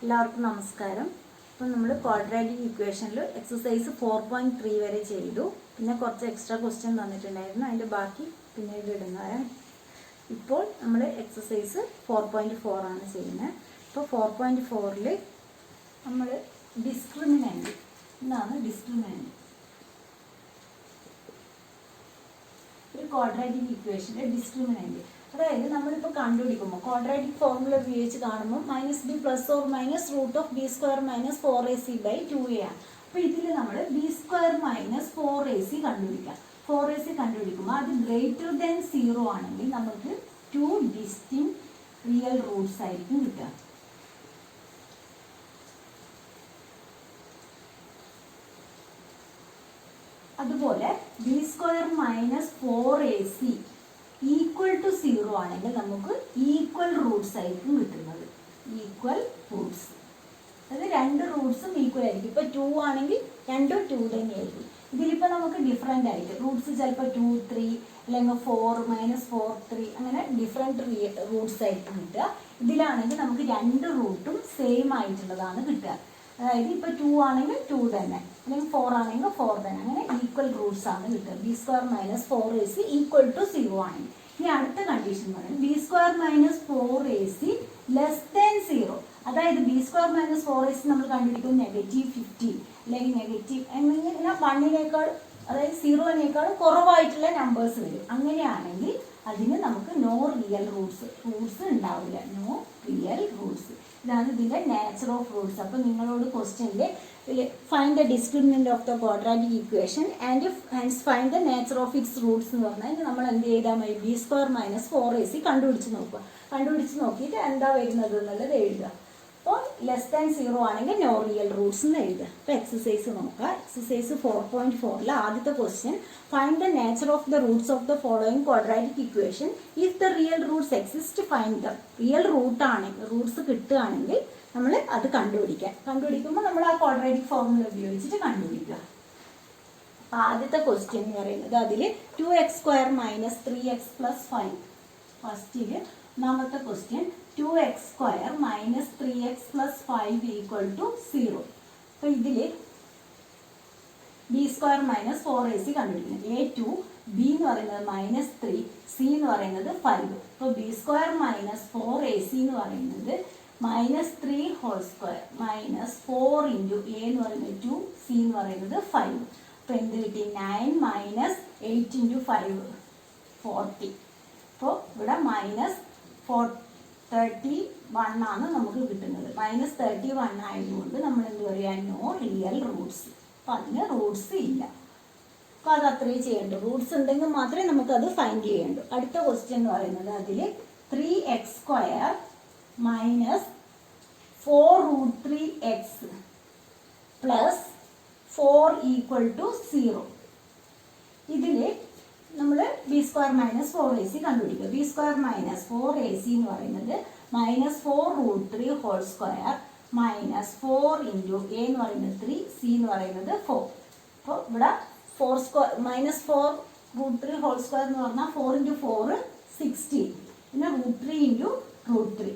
എല്ലാവർക്കും നമസ്കാരം. അപ്പോൾ നമ്മൾ ക്വാഡ്രാറ്റിക് ഇക്വേഷനിൽ എക്സസൈസ് 4.3 വരെ ചെയ്തു. പിന്നെ കുറച്ച് എക്സ്ട്രാ ക്വസ്റ്റ്യൻ തന്നിട്ടുണ്ടായിരുന്നു, അതിൻ്റെ ബാക്കി പിന്നീട് ഇടുന്നതാണ്. ഇപ്പോൾ നമ്മൾ എക്സസൈസ് 4.4 ആണ് ചെയ്യുന്നത്. ഇപ്പോൾ 4.4ൽ നമ്മൾ ഡിസ്ക്രിമിനൻ്റ് എന്നാണ് ഡിസ്ക്രിമിനൻ്റ്. ഒരു ക്വാഡ്രാറ്റിക് ഇക്വേഷൻ്റെ ഡിസ്ക്രിമിനൻ്റ്, അതായത് നമ്മളിപ്പോൾ കണ്ടുപിടിക്കുമ്പോൾ ക്വാഡ്രാറ്റിക് ഫോർമുല ഉപയോഗിച്ച് കാണുമ്പോൾ -b plus or minus root of b² minus 4ac/2a ആണ്. അപ്പോൾ ഇതിൽ നമ്മൾ b² മൈനസ് 4ac കണ്ടുപിടിക്കാം. 4ac കണ്ടുപിടിക്കുമ്പോൾ അത് ഗ്രേറ്റർ ദാൻ 0 ആണെങ്കിൽ നമുക്ക് 2 ഡിസ്റ്റിങ് റിയൽ റൂട്ട്സ് ആയിരിക്കും കിട്ടുക. അതുപോലെ b² minus 4ac equal to 0 ആണെങ്കിൽ നമുക്ക് ഈക്വൽ റൂട്ട്സ് ആയിരിക്കും കിട്ടുന്നത്. ഈക്വൽ റൂട്ട്സ്, അതായത് രണ്ട് റൂട്ട്സും ഈക്വൽ ആയിരിക്കും. ഇപ്പോൾ 2 ആണെങ്കിൽ രണ്ടും 2 തന്നെയായിരിക്കും. ഇതിലിപ്പോൾ നമുക്ക് ഡിഫറെൻ്റ് ആയിരിക്കും റൂട്ട്സ്, ചിലപ്പോൾ 2, 3 അല്ലെങ്കിൽ 4, -4, 3 അങ്ങനെ ഡിഫറെൻറ്റ് റൂട്ട്സ് ആയിരിക്കും കിട്ടുക. ഇതിലാണെങ്കിൽ നമുക്ക് രണ്ട് റൂട്ടും സെയിം ആയിട്ടുള്ളതാണ് കിട്ടുക. അതായത് ഇപ്പോൾ 2 ആണെങ്കിൽ 2 തന്നെ, അല്ലെങ്കിൽ 4 ആണെങ്കിൽ 4 തന്നെ, അങ്ങനെ ഈക്വൽ റൂട്ട്സ് ആണ് കിട്ടുക. b² minus 4ac equal to 0 ആണെങ്കിൽ. ഇനി അടുത്ത കണ്ടീഷൻ പറയുന്നത് b² minus 4ac less than 0. അതായത് b² മൈനസ് 4ac നമ്മൾ കണ്ടുപിടിക്കും -50 അല്ലെങ്കിൽ നെഗറ്റീവ് ഇങ്ങനെ 1-നേക്കാൾ, അതായത് 0-നേക്കാൾ കുറവായിട്ടുള്ള നമ്പേഴ്സ് വരും. അങ്ങനെയാണെങ്കിൽ അതിന് നമുക്ക് നോ റിയൽ റൂട്ട്സ് ഉണ്ടാവില്ല. No real roots. ഇതാണ് ഇതിൻ്റെ നേച്ചർ ഓഫ് റൂട്ട്സ്. അപ്പോൾ നിങ്ങളോട് ക്വസ്റ്റ്യനിൽ find the discriminant of the quadratic equation and find the nature of its roots എന്ന് പറഞ്ഞാൽ നമ്മൾ എന്ത് ചെയ്താൽ മതി, b² മൈനസ് 4ac കണ്ടുപിടിച്ച് നോക്കുക. കണ്ടുപിടിച്ച് നോക്കിയിട്ട് എന്താ വരുന്നത് എന്നുള്ളത് എഴുതുക. അപ്പോൾ ലെസ് ദാൻ 0 ആണെങ്കിൽ നോ റിയൽ റൂട്ട്സ് എന്ന് എഴുതുക. അപ്പോൾ എക്സസൈസ് നോക്കുക. എക്സസൈസ് 4.4ൽ ആദ്യത്തെ question, find the nature of the Roots of the following quadratic equation. If the real Roots exist find the. Real Roots കിട്ടുകയാണെങ്കിൽ നമ്മൾ അത് കണ്ടുപിടിക്കുമ്പോൾ നമ്മൾ ആ ക്വാഡ്രാറ്റിക് ഫോർമുല ഉപയോഗിച്ചിട്ട് കണ്ടുപിടിക്കുക. അപ്പോൾ ആദ്യത്തെ ക്വസ്റ്റ്യൻ എന്ന് പറയുന്നത് അതിൽ 2x² മൈനസ് 3x പ്ലസ് 5. ഫസ്റ്റിൽ ഒന്നാമത്തെ question 2x² minus 3x plus 5 equal to 0. അപ്പോൾ ഇതിൽ b² മൈനസ് 4ac കണ്ടുപിടിക്കുന്നത്. a2, b എന്ന് പറയുന്നത് -3, c എന്ന് പറയുന്നത് 5. അപ്പോൾ b² മൈനസ് 4ac എന്ന് പറയുന്നത് -3 whole square minus 4 into a എന്ന് പറയുന്നത് 2, c എന്ന് പറയുന്നത് 5. അപ്പോൾ എന്ത് കിട്ടി? 9 മൈനസ് 8 ഇൻറ്റു 5 40. അപ്പോൾ ഇവിടെ -31 ആണ് നമുക്ക് കിട്ടുന്നത്. -31 ആയതുകൊണ്ട് നമ്മൾ എന്ത് പറയുക, നോ റിയൽ റൂട്ട്സ്. അപ്പം അതിന് റൂട്ട്സ് ഇല്ല. അപ്പോൾ അത് അത്രയും ചെയ്യേണ്ടു. റൂട്ട്സ് ഉണ്ടെങ്കിൽ മാത്രമേ നമുക്കത് ഫൈൻഡ് ചെയ്യേണ്ടു. അടുത്ത ക്വസ്റ്റ്യൻ എന്ന് പറയുന്നത് അതിൽ 3x² minus 4√3x plus 4 equal to 0. ഇതിൽ നമ്മൾ b² മൈനസ് 4ac കണ്ടുപിടിക്കുക. b² മൈനസ് 4ac എന്ന് പറയുന്നത് -4√3 whole square minus 4 into a എന്ന് പറയുന്നത് 3, c എന്ന് പറയുന്നത് 4. അപ്പോൾ ഇവിടെ -4√3 ഹോൾ സ്ക്വയർ എന്ന് പറഞ്ഞാൽ 4 ഇൻറ്റു 4 16, പിന്നെ √3 ഇൻറ്റു √3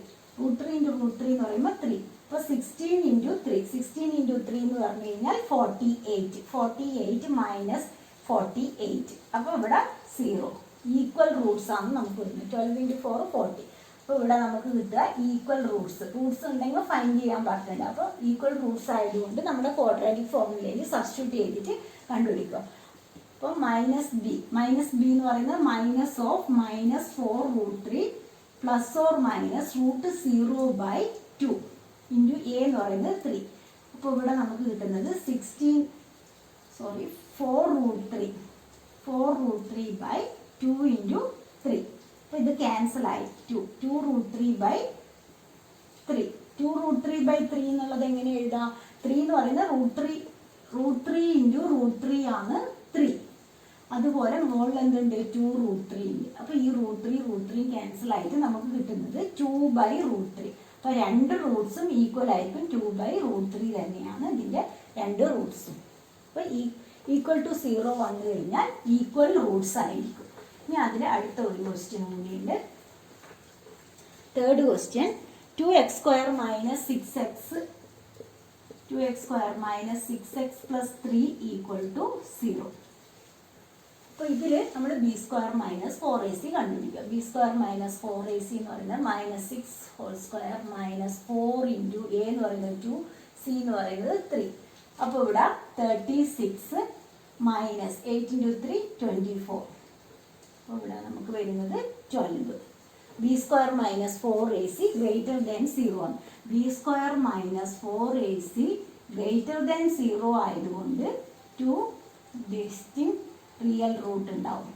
ഇൻറ്റു √3 എന്ന് പറയുമ്പോൾ 3. അപ്പോൾ 16 ഇൻറ്റു 3 എന്ന് പറഞ്ഞു കഴിഞ്ഞാൽ 48 മൈനസ് 48. അപ്പോൾ ഇവിടെ 0. ഈക്വൽ റൂട്ട്സ് ആണ് നമുക്ക് വരുന്നത്. 12 ഇൻറ്റു 4 40. അപ്പോൾ ഇവിടെ നമുക്ക് കിട്ടുക ഈക്വൽ റൂട്ട്സ് ഉണ്ടെങ്കിൽ ഫൈൻഡ് ചെയ്യാൻ പറ്റില്ല. അപ്പോൾ ഈക്വൽ റൂട്ട്സ് ആയതുകൊണ്ട് നമ്മുടെ ക്വാഡ്രാറ്റിക് ഫോർമുലയിൽ സബ്സ്റ്റിറ്റ്യൂട്ട് ചെയ്തിട്ട് കണ്ടുപിടിക്കുക. അപ്പോൾ -b എന്ന് പറയുന്നത് minus of -4√3 plus or minus √0/2 into a എന്ന് പറയുന്നത് 3. അപ്പോൾ ഇവിടെ നമുക്ക് കിട്ടുന്നത് 4√3/2 ഇൻറ്റു 3. അപ്പോൾ ഇത് ക്യാൻസൽ ആയി. 2√3/3. 2√3/3 എന്നുള്ളത് എങ്ങനെ എഴുതാം? 3 എന്ന് പറയുന്നത് √3 ഇൻറ്റു √3 ആണ് 3. അതുപോലെ മുകളിൽ എന്തുണ്ട്? 2√3 ഉണ്ട്. അപ്പോൾ ഈ √3 ക്യാൻസൽ ആയിട്ട് നമുക്ക് കിട്ടുന്നത് 2/√3. അപ്പോൾ രണ്ട് റൂട്ട്സും ഈക്വൽ ആയിരിക്കും. 2/√3 തന്നെയാണ് ഇതിൻ്റെ രണ്ട് റൂട്ട്സും. അപ്പോൾ ഈക്വൽ ടു 0 വന്നു കഴിഞ്ഞാൽ ഈക്വൽ റൂട്ട്സ് ആയിരിക്കും. ഇനി അതിൽ അടുത്ത ഒരു ക്വസ്റ്റ്യൻ കൂടിയുണ്ട്. Third question, 2x square minus 6x 2x square minus 6x plus 3 equal to 0. അപ്പോൾ ഇതിൽ നമ്മൾ ബി സ്ക്വയർ മൈനസ് 4ac കണ്ടുപിടിക്കുക. ബി സ്ക്വയർ മൈനസ് 4ac എന്ന് പറയുന്നത് -6 whole square minus 4 into a എന്ന് പറയുന്നത് 2, സി എന്ന് പറയുന്നത് 3. അപ്പോൾ ഇവിടെ 36 മൈനസ് 8 ഇൻറ്റു 3 24. അപ്പോൾ ഇവിടെ നമുക്ക് വരുന്നത് 12. B square minus 4ac greater than 0 ആണ്. B square minus 4ac greater than 0 ആയതുകൊണ്ട് 2 ഡിസ്റ്റിങ്ക്റ്റ് റിയൽ റൂട്ട് ഉണ്ടാവും.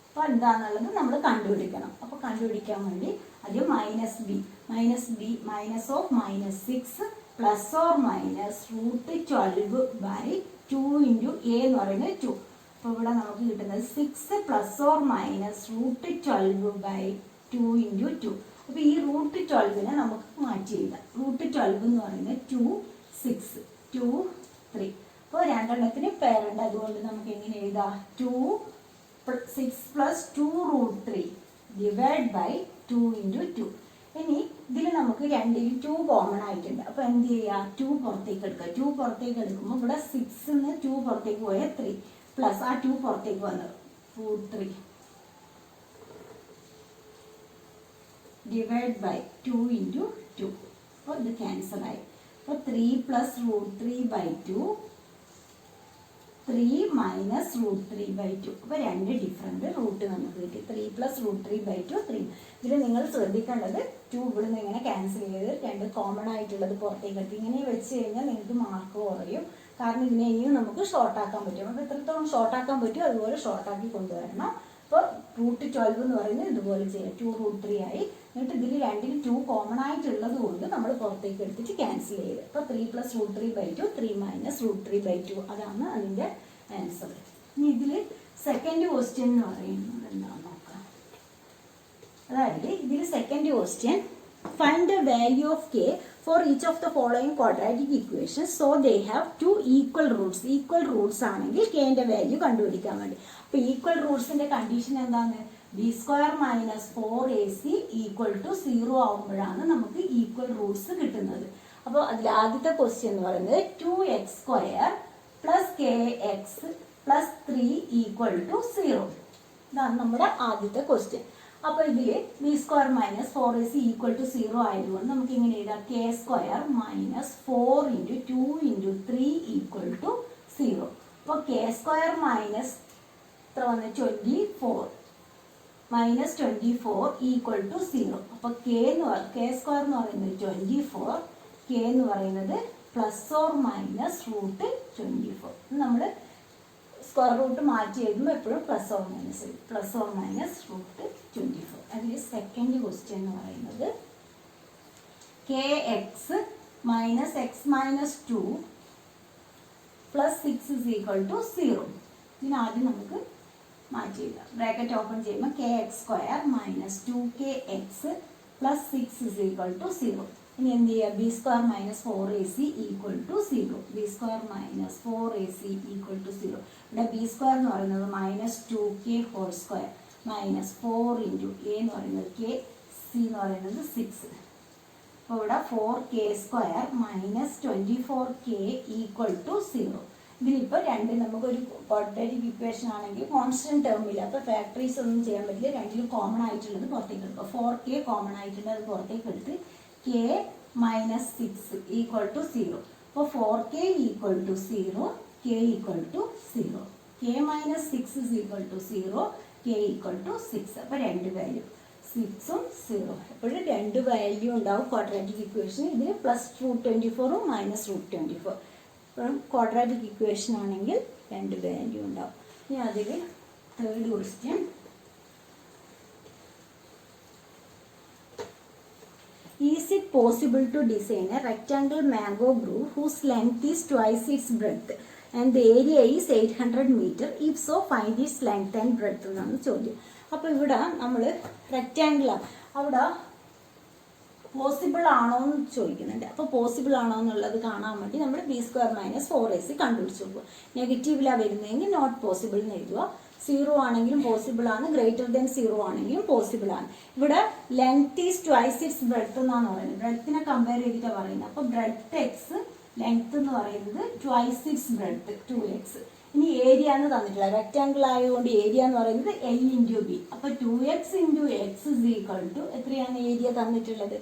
അപ്പോൾ എന്താണെന്നുള്ളത് നമ്മൾ കണ്ടുപിടിക്കണം. അപ്പോൾ കണ്ടുപിടിക്കാൻ വേണ്ടി ആദ്യം minus of -6 plus or minus √12/2 into a എന്ന് പറയുന്നത് 2. അപ്പോൾ ഇവിടെ നമുക്ക് കിട്ടുന്നത് 6 പ്ലസ് ഓർ മൈനസ് √12/2 ഇൻറ്റു 2. അപ്പോൾ ഈ √12നെ നമുക്ക് മാറ്റി എഴുതാം. √12 എന്ന് പറയുന്നത് 2, 6, 2, 3. അപ്പോൾ രണ്ടെണ്ണത്തിന് പേരുണ്ട്, അതുകൊണ്ട് നമുക്ക് എങ്ങനെ എഴുതാം? 2, 6 പ്ലസ് 2√3 ഡിവൈഡ് ബൈ 2 ഇൻറ്റു 2. ഇനി ഇതിൽ നമുക്ക് രണ്ടിൽ 2 കോമൺ ആയിട്ടുണ്ട്. അപ്പോൾ എന്ത് ചെയ്യുക? 2 പുറത്തേക്ക് എടുക്കുക. 2 പുറത്തേക്ക് എടുക്കുമ്പോൾ ഇവിടെ 6 2 പുറത്തേക്ക് പോയാൽ 3 പ്ലസ് ആ 2 പുറത്തേക്ക് വന്നത് √3 ഡിവൈഡ് ബൈ 2 ഇൻറ്റു 2. അപ്പോൾ ഇത് ക്യാൻസലായി. അപ്പോൾ 3 പ്ലസ് √3/2 3 മൈനസ് √3/2. അപ്പോൾ രണ്ട് ഡിഫറെൻറ്റ് റൂട്ട് നമുക്ക് കിട്ടി. 3 പ്ലസ് √3/2 3. ഇതിൽ നിങ്ങൾ ശ്രദ്ധിക്കേണ്ടത് 2 ഇവിടുന്ന് ഇങ്ങനെ ക്യാൻസൽ ചെയ്ത് രണ്ട് കോമൺ ആയിട്ടുള്ളത് പുറത്തേക്ക് എടുത്ത് ഇങ്ങനെ വെച്ച് കഴിഞ്ഞാൽ നിങ്ങൾക്ക് മാർക്ക് കുറയും. കാരണം ഇതിനെ ഇനിയും നമുക്ക് ഷോർട്ടാക്കാൻ പറ്റും. അപ്പോൾ എത്രത്തോളം ഷോർട്ടാക്കാൻ പറ്റും അതുപോലെ ഷോർട്ടാക്കി കൊണ്ടുവരണം. അപ്പോൾ √12 എന്ന് പറയുന്നത് ഇതുപോലെ ചെയ്യാം. 2√3 ആയി. എന്നിട്ട് ഇതിൽ രണ്ടിൽ 2 കോമൺ ആയിട്ടുള്ളത് കൊണ്ട് നമ്മൾ പുറത്തേക്ക് എടുത്തിട്ട് ക്യാൻസൽ ചെയ്ത്. അപ്പോൾ 3 പ്ലസ് √3/2 3 മൈനസ് √3/2 അതാണ് അതിൻ്റെ ആൻസർ. ഇനി ഇതിൽ സെക്കൻഡ് ക്വസ്റ്റ്യൻ എന്ന് പറയുന്നത് എന്താണെന്ന് നോക്കാം. അതായത് ഇതിൽ second question find the value of k for each of the following quadratic equation so they have 2 equal roots. Equal roots ആണെങ്കിൽ കെൻ്റെ വാല്യൂ കണ്ടുപിടിക്കാൻ വേണ്ടി. അപ്പോൾ ഈക്വൽ റൂട്ട്സിൻ്റെ കണ്ടീഷൻ എന്താണ്? B square minus 4ac equal to 0 ആവുമ്പോഴാണ് നമുക്ക് ഈക്വൽ റൂട്ട്സ് കിട്ടുന്നത്. അപ്പോൾ അതിൽ ആദ്യത്തെ ക്വസ്റ്റ്യൻ എന്ന് പറയുന്നത് 2x square plus kx plus 3 equal to 0. ഇതാണ് നമ്മുടെ ആദ്യത്തെ ക്വസ്റ്റ്യൻ. അപ്പോൾ ഇതിൽ b square minus 4ac equal to 0 ആയതുകൊണ്ട് നമുക്ക് ഇങ്ങനെ എഴുതാം k square minus 4 into 2 into 3 equal to 0. അപ്പോൾ k സ്ക്വയർ മൈനസ് എത്ര വന്ന് 24 മൈനസ് 24 ഈക്വൽ ടു 0. അപ്പോൾ k സ്ക്വയർ എന്ന് പറയുന്നത് 24, k എന്ന് പറയുന്നത് പ്ലസ് ഓർ മൈനസ് √24. നമ്മൾ സ്ക്വയർ റൂട്ട് മാറ്റി എഴുതുമ്പോൾ എപ്പോഴും പ്ലസ് ഓർ മൈനസ് √24. അതിൽ സെക്കൻഡ് ക്വസ്റ്റ്യൻ എന്ന് പറയുന്നത് kx minus x minus 2 plus 6 is equal to 0. ഇതിനാദ്യം നമുക്ക് മാറ്റി എഴുതാം. ബ്രാക്കറ്റ് ഓപ്പൺ ചെയ്യുമ്പോൾ kx square minus 2kx plus 6 is equal to 0. ഇനി എന്ത് ചെയ്യുക? B square minus 4ac equal to 0. B square minus 4ac equal to 0. ഇവിടെ ബി സ്ക്വയർ എന്ന് പറയുന്നത് minus 2k whole square minus 4 into a എന്ന് പറയുന്നത് k, C എന്ന് പറയുന്നത് 6. അപ്പോൾ ഇവിടെ 4k square minus 24k equal to 0. ഇതിലിപ്പോൾ രണ്ട് നമുക്കൊരു ക്വാഡ്രാറ്റിക് ഇക്വേഷൻ ആണെങ്കിൽ കോൺസ്റ്റന്റ് ടേമില്ല. അപ്പോൾ ഫാക്ടറീസ് ഒന്നും ചെയ്യാൻ പറ്റില്ല. രണ്ടിലും കോമൺ ആയിട്ടുള്ളത് പുറത്തേക്ക് എടുക്കുക. 4k കോമൺ ആയിട്ടുണ്ട്, അത് പുറത്തേക്ക് എടുത്ത് k മൈനസ് 6 ഈക്വൽ ടു 0. അപ്പോൾ 4k equal to 0, k equal to 0. k minus 6 is equal to 0, k equal to 6. അപ്പോൾ രണ്ട് വാല്യൂ 6ഉം 0. എപ്പോഴും രണ്ട് വാല്യൂ ഉണ്ടാവും ക്വാഡ്രാറ്റിക് ഇക്വേഷൻ. ഇതിൽ പ്ലസ് √24ഉം മൈനസ് √24. ഇപ്പോഴും ക്വാഡ്രാറ്റിക് ഇക്വേഷൻ ആണെങ്കിൽ രണ്ട് വാല്യൂ ഉണ്ടാവും. ഇനി അതിൽ third question Is it possible to design a rectangle mango grove whose length is twice its breadth and the area is 800 meter? If so, find its length and breadth എന്നാണ് ചോദ്യം. അപ്പോൾ ഇവിടെ നമ്മൾ റെക്റ്റാങ്കിളാണ്, അവിടെ പോസിബിൾ ആണോ എന്ന് ചോദിക്കുന്നുണ്ട്. അപ്പോൾ പോസിബിൾ ആണോ എന്നുള്ളത് കാണാൻ വേണ്ടി നമ്മൾ ബി സ്ക്വയർ മൈനസ് 4ac കണ്ടുപിടിച്ച് നോക്കുക. നെഗറ്റീവിലാണ് വരുന്നതെങ്കിൽ നോട്ട് പോസിബിൾ എന്ന് എഴുതുക. 0 ആണെങ്കിലും പോസിബിൾ ആണ്, ഗ്രേറ്റർ ദാൻ 0 ആണെങ്കിലും പോസിബിൾ ആണ്. ഇവിടെ length is twice it's breadth എന്നാണ് പറയുന്നത്. ബ്രെഡ്ത്തിനെ കമ്പയർ ചെയ്തിട്ടാണ് പറയുന്നത്. അപ്പോൾ ബ്രെഡ്ത്ത് എക്സ്, ലെങ്ത് എന്ന് പറയുന്നത് ട്വൈസ് ഇറ്റ്സ് ബ്രെഡ്ത്ത് 2x. ഇനി ഏരിയ എന്ന് തന്നിട്ടില്ല, റെക്റ്റാങ്കിൾ ആയതുകൊണ്ട് ഏരിയ എന്ന് പറയുന്നത് L ഇൻറ്റു ബി. അപ്പോൾ 2x into x is equal to എത്രയാണ് ഏരിയ തന്നിട്ടുള്ളത്?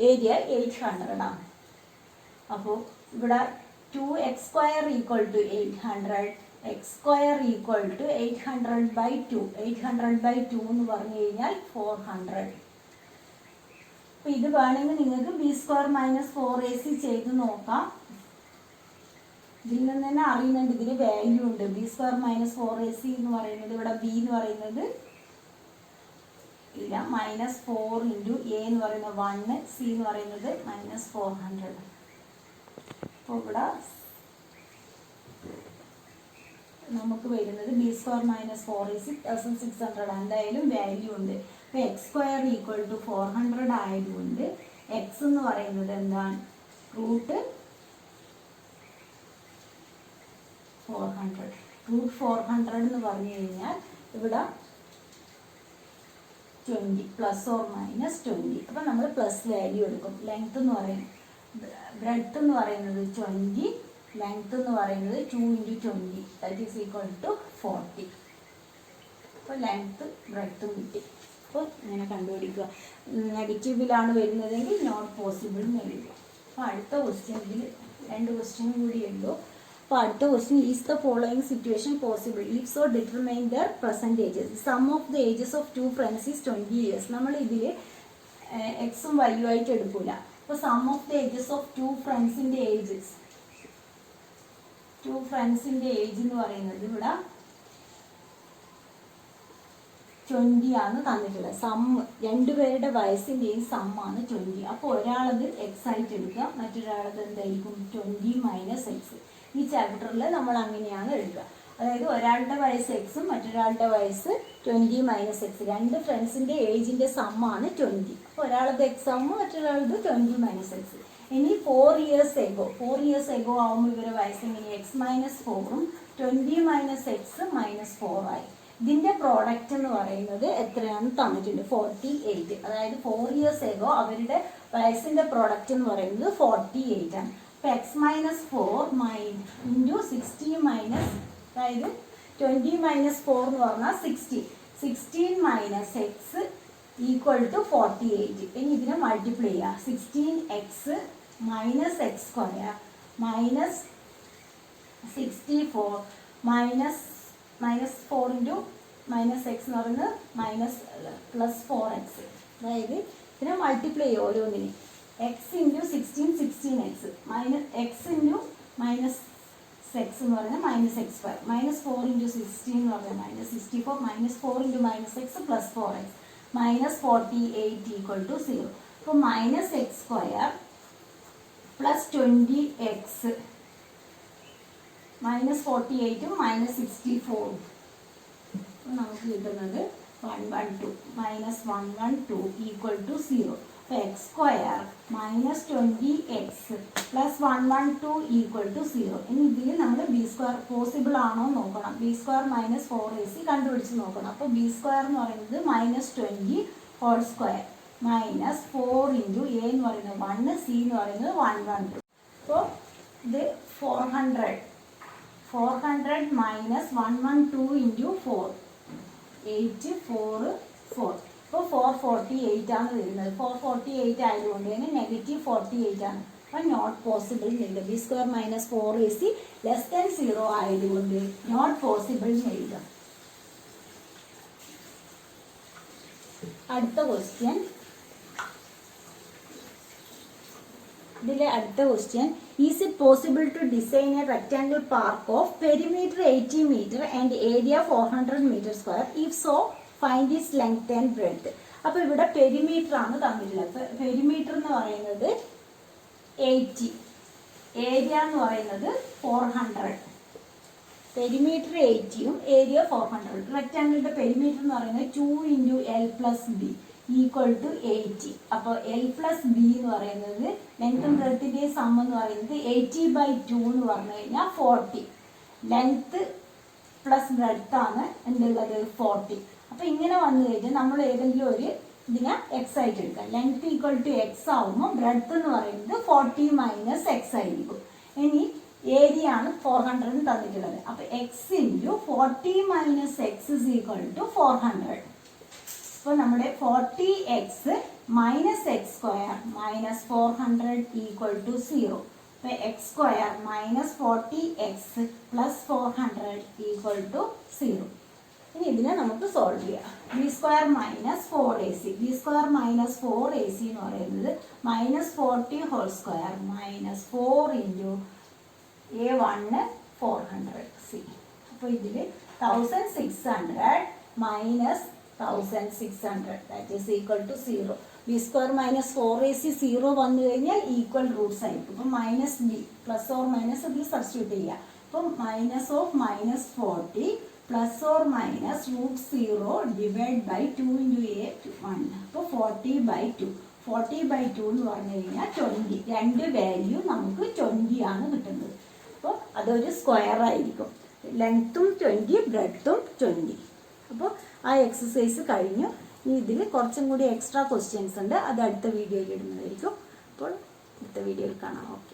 ഏരിയ 800 ആണ്. അപ്പോൾ ഇവിടെ 2x² equal to 800, x² equal to 800/2. 800/2 എന്ന് പറഞ്ഞു കഴിഞ്ഞാൽ 400. അപ്പോൾ ഇത് വേണമെങ്കിൽ നിങ്ങൾക്ക് b² - 4ac ചെയ്ത് നോക്കാം. ഇതിൽ നിന്ന് തന്നെ അറിയുന്നുണ്ട്, ഇതിന് വാല്യൂ ഉണ്ട്. b² - 4ac എന്ന് പറയുന്നത്, ഇവിടെ b എന്ന് പറയുന്നത് ഇല്ല, -4 ഇൻറ്റു a എന്ന് പറയുന്നത് 1, c എന്ന് പറയുന്നത് -400. അപ്പോൾ ഇവിടെ നമുക്ക് വരുന്നത് b² - 4ac 1600. എന്തായാലും വാല്യൂ ഉണ്ട്. അപ്പോൾ x² ഈക്വൽ ടു 400 ആയതുകൊണ്ട് x എന്ന് പറയുന്നത് എന്താണ്? റൂട്ട് 400. റൂട്ട് 400 എന്ന് പറഞ്ഞു കഴിഞ്ഞാൽ ഇവിടെ 20 ± 20. അപ്പം നമ്മൾ പ്ലസ് വാല്യൂ എടുക്കും. ലെങ്ത് എന്ന് പറയുന്നത്, ബ്രെഡ്ത്ത് എന്ന് പറയുന്നത് 20, ലെങ്ത് എന്ന് പറയുന്നത് 2 × 20 ദാറ്റ് ഈസ് ഈക്വൽ ടു 40. അപ്പോൾ ലെങ്ത്ത് ബ്രെഡ്ത്തും കിട്ടി. അപ്പോൾ ഇങ്ങനെ കണ്ടുപിടിക്കുക. നെഗറ്റീവിലാണ് വരുന്നതെങ്കിൽ നോട്ട് പോസിബിൾ എന്ന് എഴുതുക. അപ്പോൾ അടുത്ത ക്വസ്റ്റ്യൻ, ഇതിൽ 2 ക്വസ്റ്റ്യനും കൂടി ഉള്ളൂ. അപ്പോൾ അടുത്ത question, is the following situation possible? If so determine their present ages. Sum of the ages of 2 friends is 20 years. നമ്മൾ ഇതിൽ എക്സും വൈയും ആയിട്ട് എടുക്കൂല. അപ്പോൾ sum of the ages of 2 ഫ്രണ്ട്സിൻ്റെ ഏജസ്, 2 ഫ്രണ്ട്സിൻ്റെ ഏജ് എന്ന് പറയുന്നത് ഇവിടെ 20 ആണ് തന്നിട്ടുള്ളത്. സമ്മ്, രണ്ടുപേരുടെ വയസ്സിൻ്റെയും സമ്മാണ് 20. അപ്പോൾ ഒരാളത് എക്സ് ആയിട്ട് എടുക്കുക, മറ്റൊരാളത് എന്തായിരിക്കും? 20 - x. ഈ ചാപ്റ്ററിൽ നമ്മൾ അങ്ങനെയാണ് എഴുതുക. അതായത് ഒരാളുടെ വയസ്സ് എക്സും മറ്റൊരാളുടെ വയസ്സ് 20 - x. 2 ഫ്രണ്ട്സിൻ്റെ ഏജിൻ്റെ സമ്മാണ് 20. അപ്പോൾ ഒരാളത് എക്സ് ആകുമ്പോൾ മറ്റൊരാളത് 20 - x. ഇനി 4 years ago, 4 years ago ആകുമ്പോൾ ഇവരെ വയസ്സ് എങ്ങനെ? x - 4ഉം 20 - x -4 ആയി. ഇതിൻ്റെ പ്രോഡക്റ്റ് എന്ന് പറയുന്നത് എത്രയാണ് തന്നിട്ടുണ്ട്? 48. അതായത് 4 years ago അവരുടെ വയസ്സിൻ്റെ പ്രോഡക്റ്റ് എന്ന് പറയുന്നത് 48 ആണ്. അപ്പോൾ x - 4 ഇൻറ്റു 60 അതായത് 20 - 4 എന്ന് പറഞ്ഞാൽ 60. 16 - x ഈക്വൽ ടു 48. ഇനി ഇതിനെ മൾട്ടിപ്ലൈ ചെയ്യുക. 16x - x² -64 -4 ഇൻറ്റു -x എന്ന് പറയുന്നത് +4x. അതായത് ഇതിനെ മൾട്ടിപ്ലൈ ചെയ്യും ഓരോന്നിനും. x into 16 16x x into -x എന്ന് പറയുന്നത് -x². -4 ഇൻറ്റു 16 എന്ന് പറഞ്ഞാൽ -64 -4 into -x +4x -48 equal to 0. അപ്പോൾ -x² + 20x -48 -64 നമുക്ക് കിട്ടുന്നത് 112 -112 ഈക്വൽ ടു 0. അപ്പോൾ x² - 20x + 112 ഈക്വൽ ടു 0. ഇനി ഇതിൽ നമ്മൾ b² പോസിബിൾ ആണോ നോക്കണം. b² - 4ac കണ്ടുപിടിച്ച് നോക്കണം. അപ്പോൾ b² എന്ന് പറയുന്നത് -20² -4 ഇൻറ്റു a എന്ന് പറയുന്നത് 1, c എന്ന് പറയുന്നത് 112. അപ്പോൾ ഇത് 400 -112 ഇൻറ്റു 4 8 4 4. അപ്പോൾ 448 ആണ് വരുന്നത്. 448 ആയതുകൊണ്ട് തന്നെ -48 ആണ്. അപ്പോൾ നോട്ട് പോസിബിൾ എഴുതുക. b² - 4ac <0 ആയതുകൊണ്ട് നോട്ട് പോസിബിൾ എഴുതുക. അടുത്ത ക്വസ്റ്റ്യൻ, ഇതിലെ അടുത്ത question, is it possible to design a rectangle park of perimeter 80 meter and area 400 m²? If so find its length and breadth. അപ്പോൾ ഇവിടെ പെരിമീറ്റർ ആണ് തന്നിട്ടുള്ളത്. പെരിമീറ്റർ എന്ന് പറയുന്നത് 80, ഏരിയ എന്ന് പറയുന്നത് 400. പെരിമീറ്റർ 80ഉം ഏരിയ 400. റെക്ടാംഗിളിൻ്റെ പെരിമീറ്റർ എന്ന് പറയുന്നത് 2 × L + b ഈക്വൽ ടു 80. അപ്പോൾ L + b എന്ന് പറയുന്നത് ലെങ്ത്തും ബ്രെഡ്ത്തിൻ്റെയും സം എന്ന് പറയുന്നത് 80/2 എന്ന് പറഞ്ഞു കഴിഞ്ഞാൽ 40. ലെങ്ത്ത് പ്ലസ് ബ്രെഡ്ത്ത് ആണ് എന്തുള്ളത് 40. അപ്പോൾ ഇങ്ങനെ വന്നു കഴിഞ്ഞാൽ നമ്മൾ ഏതെങ്കിലും ഒരു ഇതിനെ എക്സ് ആയിട്ട് എടുക്കാം. ലെങ്ത് ഈക്വൽ ടു എക്സ് ആവുമ്പോൾ ബ്രെഡ്ത്ത് എന്ന് പറയുന്നത് 40 മൈനസ് എക്സ് ആയിരിക്കും. ഇനി ഏരിയ ആണ് 400 തന്നിട്ടുള്ളത്. അപ്പോൾ x into 40 minus x is equal to 400. അപ്പോൾ നമ്മുടെ 40x minus x square minus 400 equal to 0. അപ്പോൾ x square minus 40x plus 400 equal to 0. ഇനി ഇതിനെ നമുക്ക് സോൾവ് ചെയ്യാം. B square minus 4ac. B square minus 4ac എന്ന് പറയുന്നത് minus 40 whole square minus 4 into a1 400c. അപ്പോൾ ഇതിൽ 1600 minus 1600 that is equal to 0. b square minus 4ac 0 വന്നു കഴിഞ്ഞാൽ ഈക്വൽ റൂട്ട്സ് ആയിരിക്കും. അപ്പോൾ minus b plus or minus ഇതിൽ substitute ചെയ്യുക. അപ്പം minus of minus 40 plus or minus root 0 divide by 2 into a 1. അപ്പോൾ 40/2. 40/2 എന്ന് പറഞ്ഞു കഴിഞ്ഞാൽ 20. രണ്ട് വാല്യൂ നമുക്ക് 20 ആണ് കിട്ടുന്നത്. അപ്പോൾ അതൊരു സ്ക്വയർ ആയിരിക്കും. ലെങ്ത്തും 20 ബ്രെഡ്ത്തും 20. അപ്പോൾ ആ എക്സസൈസ് കഴിഞ്ഞു. ഇനി ഇതിൽ കുറച്ചും കൂടി എക്സ്ട്രാ ക്വസ്റ്റ്യൻസ് ഉണ്ട്. അത് അടുത്ത വീഡിയോയിൽ ഇടുന്നതായിരിക്കും. അപ്പോൾ അടുത്ത വീഡിയോയിൽ കാണാം. ഓക്കെ.